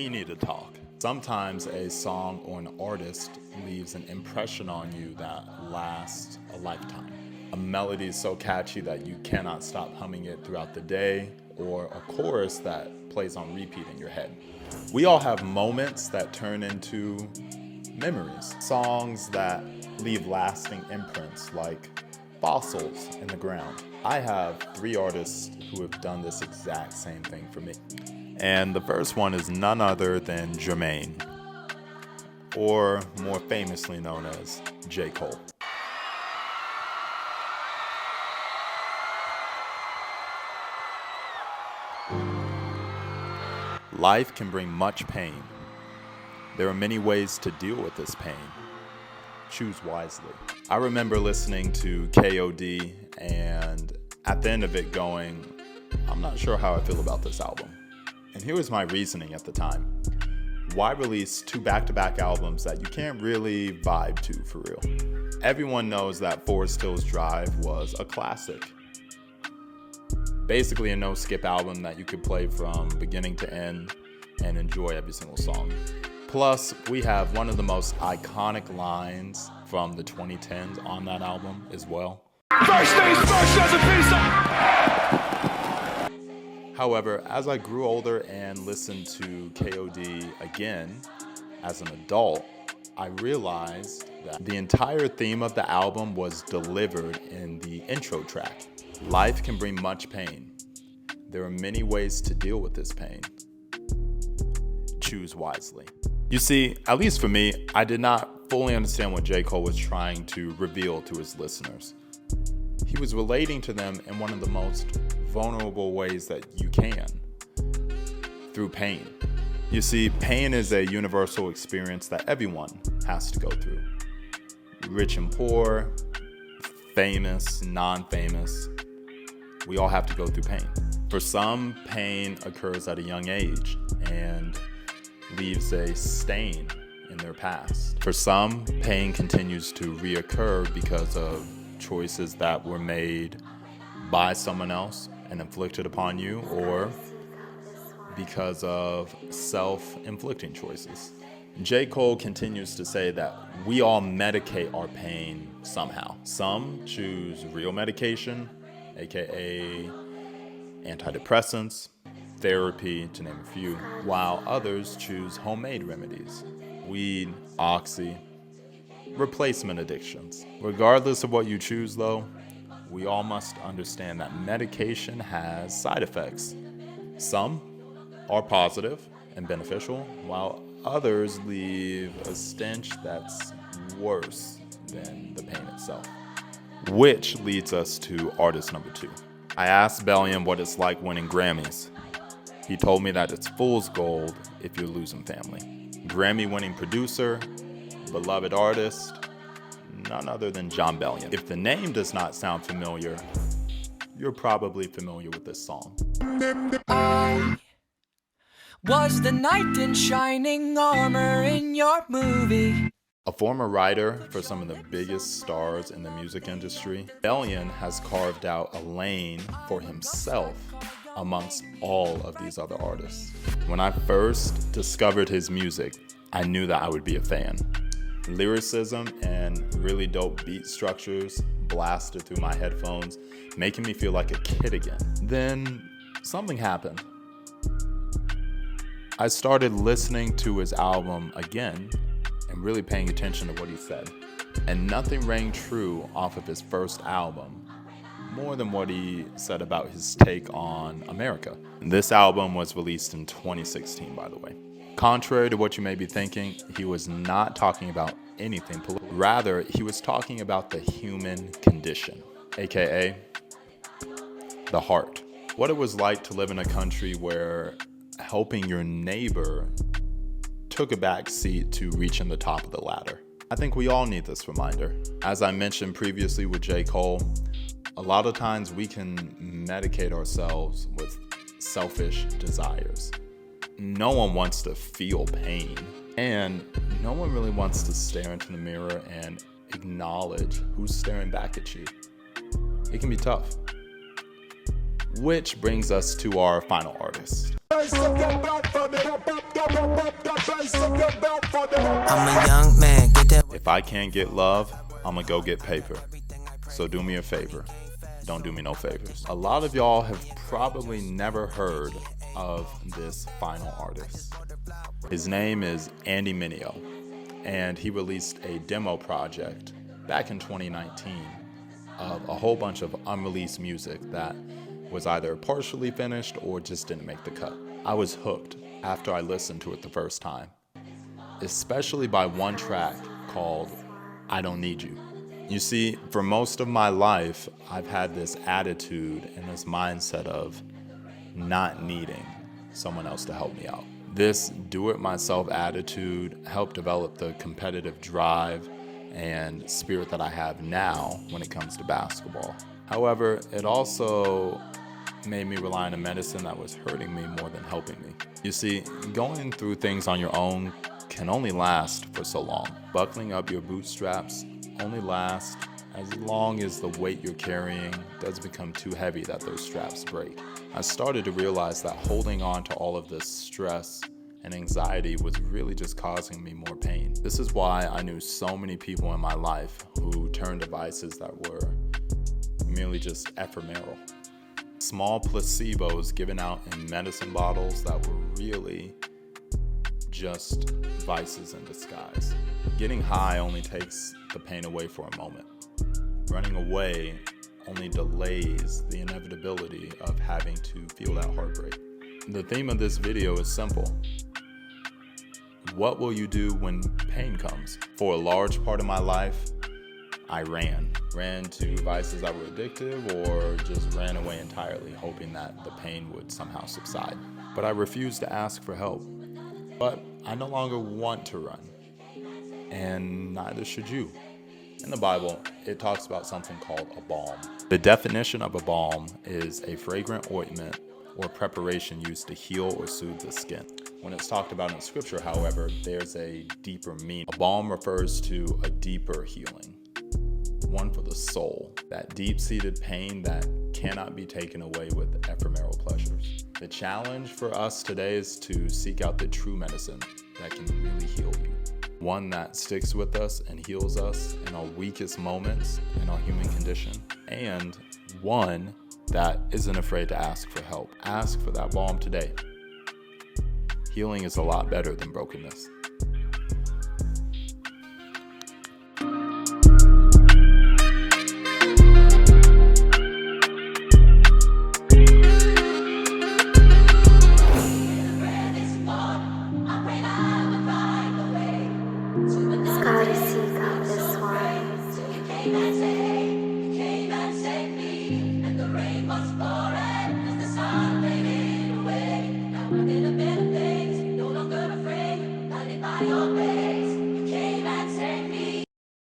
we need to talk. Sometimes a song or an artist leaves an impression on you that lasts a lifetime. A melody is so catchy that you cannot stop humming it throughout the day, or a chorus that plays on repeat in your head. We all have moments that turn into memories, songs that leave lasting imprints like fossils in the ground. I have 3 artists who have done this exact same thing for me. And the first one is none other than Jermaine, or more famously known as J. Cole. Life can bring much pain. There are many ways to deal with this pain. Choose wisely. I remember listening to KOD and at the end of it going, I'm not sure how I feel about this album. And here was my reasoning at the time. Why release 2 back-to-back albums that you can't really vibe to for real? Everyone knows that Forest Hills Drive was a classic. Basically a no-skip album that you could play from beginning to end and enjoy every single song. Plus, we have one of the most iconic lines from the 2010s on that album as well. First things first, as a piece of... However, as I grew older and listened to KOD again as an adult, I realized that the entire theme of the album was delivered in the intro track. Life can bring much pain. There are many ways to deal with this pain. Choose wisely. You see, at least for me, I did not fully understand what J. Cole was trying to reveal to his listeners. He was relating to them in one of the most vulnerable ways that you can, through pain. You see, pain is a universal experience that everyone has to go through. Rich and poor, famous, non-famous, we all have to go through pain. For some, pain occurs at a young age and leaves a stain in their past. For some, pain continues to reoccur because of choices that were made by someone else and inflicted upon you, or because of self-inflicting choices. J. Cole continues to say that we all medicate our pain somehow. Some choose real medication, aka antidepressants, therapy, to name a few, while others choose homemade remedies, weed, oxy, replacement addictions. Regardless of what you choose though, we all must understand that medication has side effects. Some are positive and beneficial, while others leave a stench that's worse than the pain itself. Which leads us to artist number 2. I asked Bellion what it's like winning Grammys. He told me that it's fool's gold if you're losing family. Grammy-winning producer, beloved artist, none other than Jon Bellion. If the name does not sound familiar, you're probably familiar with this song. I was the knight in shining armor in your movie. A former writer for some of the biggest stars in the music industry, Bellion has carved out a lane for himself amongst all of these other artists. When I first discovered his music, I knew that I would be a fan. Lyricism and really dope beat structures blasted through my headphones, making me feel like a kid again. Then something happened. I started listening to his album again and really paying attention to what he said. And nothing rang true off of his first album, more than what he said about his take on America. This album was released in 2016, by the way. Contrary to what you may be thinking, he was not talking about anything political. Rather, he was talking about the human condition, aka the heart. What it was like to live in a country where helping your neighbor took a back seat to reaching the top of the ladder. I think we all need this reminder. As I mentioned previously with J. Cole, a lot of times we can medicate ourselves with selfish desires. No one wants to feel pain, and no one really wants to stare into the mirror and acknowledge who's staring back at you. It can be tough. Which brings us to our final artist. I'm a young man, get that. If I can't get love, I'm gonna go get paper. So do me a favor. Don't do me no favors. A lot of y'all have probably never heard of this final artist. His name is Andy Mineo, and he released a demo project back in 2019 of a whole bunch of unreleased music that was either partially finished or just didn't make the cut. I was hooked after I listened to it the first time, especially by one track called I Don't Need You. You see, for most of my life, I've had this attitude and this mindset of not needing someone else to help me out. This do-it-myself attitude helped develop the competitive drive and spirit that I have now when it comes to basketball. However, it also made me rely on a medicine that was hurting me more than helping me. You see, going through things on your own can only last for so long. Buckling up your bootstraps only lasts as long as the weight you're carrying does become too heavy that those straps break. I started to realize that holding on to all of this stress and anxiety was really just causing me more pain. This is why I knew so many people in my life who turned to vices that were merely just ephemeral. Small placebos given out in medicine bottles that were really just vices in disguise. Getting high only takes the pain away for a moment. Running away only delays the inevitability of having to feel that heartbreak. The theme of this video is simple. What will you do when pain comes? For a large part of my life, I ran to vices that were addictive or just ran away entirely, hoping that the pain would somehow subside. But I refused to ask for help. But I no longer want to run, and neither should you. In the Bible, it talks about something called a balm. The definition of a balm is a fragrant ointment or preparation used to heal or soothe the skin. When it's talked about in scripture, however, there's a deeper meaning. A balm refers to a deeper healing, one for the soul, that deep-seated pain that cannot be taken away with ephemeral pleasures. The challenge for us today is to seek out the true medicine that can really heal you. One that sticks with us and heals us in our weakest moments in our human condition, and one that isn't afraid to ask for help. Ask for that balm today. Healing is a lot better than brokenness.